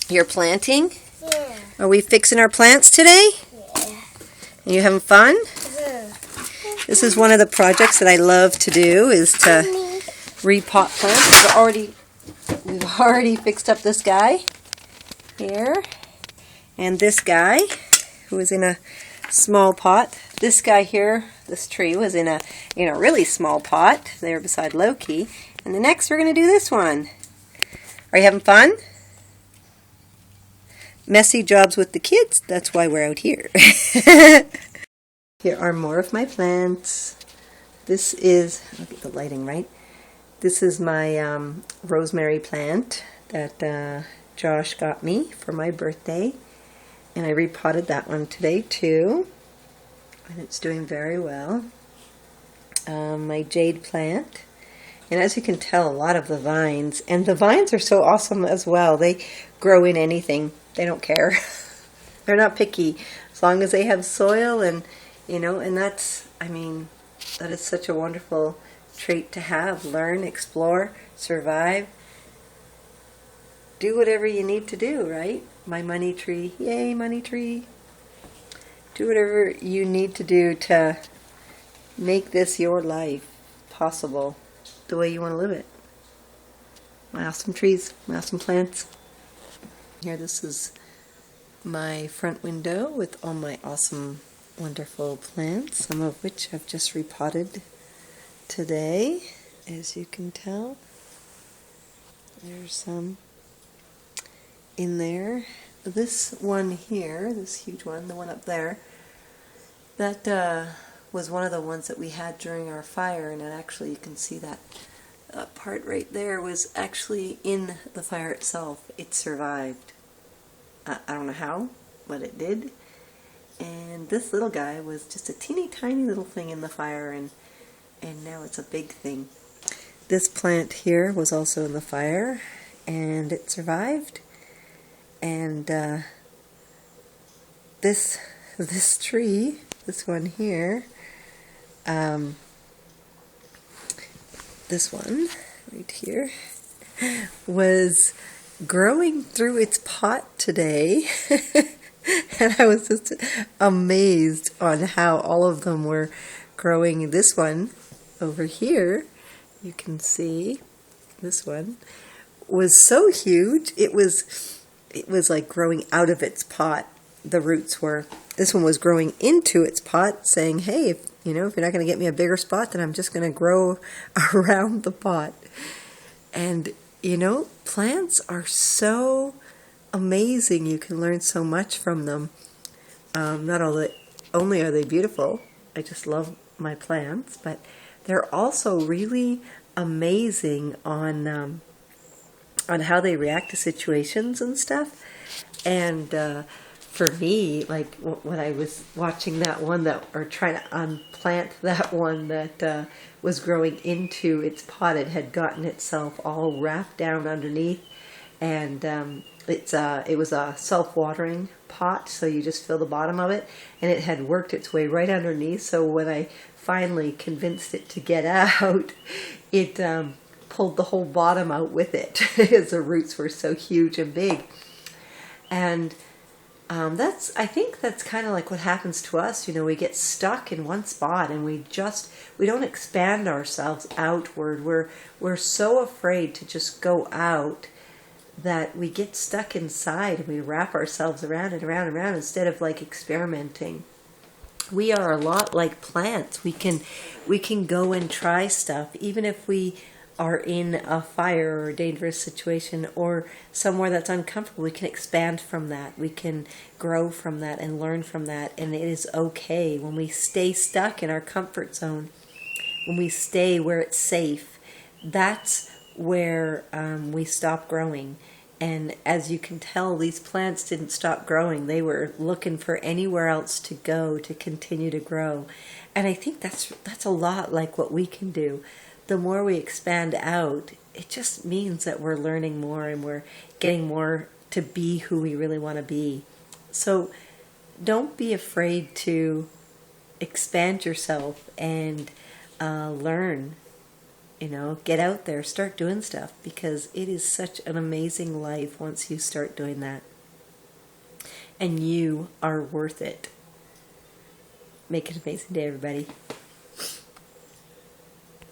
You're planting? Yeah. Are we fixing our plants today? Yeah. Are you having fun? Yeah. This is one of the projects that I love to do, is to repot plants. We've already fixed up this guy here, and this guy who was in a small pot. This guy here, this tree, was in a really small pot there beside Loki. And the next we're going to do this one. Are you having fun? Messy jobs with the kids, that's why we're out here. Here are more of my plants. This is, I'll get the lighting right. This is my rosemary plant that Josh got me for my birthday. And I repotted that one today too. And it's doing very well. My jade plant. And as you can tell, a lot of the vines. And the vines are so awesome as well. They grow in anything. They don't care. They're not picky. As long as they have soil and, and that's, that is such a wonderful trait to have. Learn, explore, survive. Do whatever you need to do, right? My money tree. Yay, money tree. Do whatever you need to do to make this your life possible the way you want to live it. My awesome trees, my awesome plants. Here, this is my front window with all my awesome, wonderful plants, some of which I've just repotted today, as you can tell. There's some in there. This one here, this huge one, the one up there, that was one of the ones that we had during our fire, and it actually, you can see that part right there was actually in the fire itself. It survived. I don't know how, but it did. And this little guy was just a teeny tiny little thing in the fire, and now it's a big thing. This plant here was also in the fire, and it survived. And this tree, this one here, this one right here, was growing through its pot today. And I was just amazed on how all of them were growing. This one over here, you can see, this one was so huge. It was like growing out of its pot. The roots were. This one was growing into its pot, saying, hey, if you're not going to get me a bigger spot, then I'm just going to grow around the pot. And, plants are so amazing. You can learn so much from them. Not only are they beautiful, I just love my plants, but they're also really amazing on how they react to situations and stuff. And for me, like when I was watching that one or trying to unplant that one that was growing into its pot, it had gotten itself all wrapped down underneath, and it was a self-watering pot, so you just fill the bottom of it, and it had worked its way right underneath. So when I finally convinced it to get out, it pulled the whole bottom out with it, because the roots were so huge and big. And I think that's kind of like what happens to us. We get stuck in one spot, and we don't expand ourselves outward. We're so afraid to just go out that we get stuck inside, and we wrap ourselves around and around and around instead of like experimenting. We are a lot like plants. We can go and try stuff, even if we are in a fire or a dangerous situation or somewhere that's uncomfortable. We can expand from that. We can grow from that and learn from that. And it is okay when we stay stuck in our comfort zone, when we stay where it's safe. That's where we stop growing. And as you can tell, these plants didn't stop growing. They were looking for anywhere else to go to continue to grow. And I think that's a lot like what we can do. The more we expand out, it just means that we're learning more and we're getting more to be who we really want to be. So don't be afraid to expand yourself and learn You know, get out there, start doing stuff, because it is such an amazing life once you start doing that. And you are worth it. Make it an amazing day, everybody.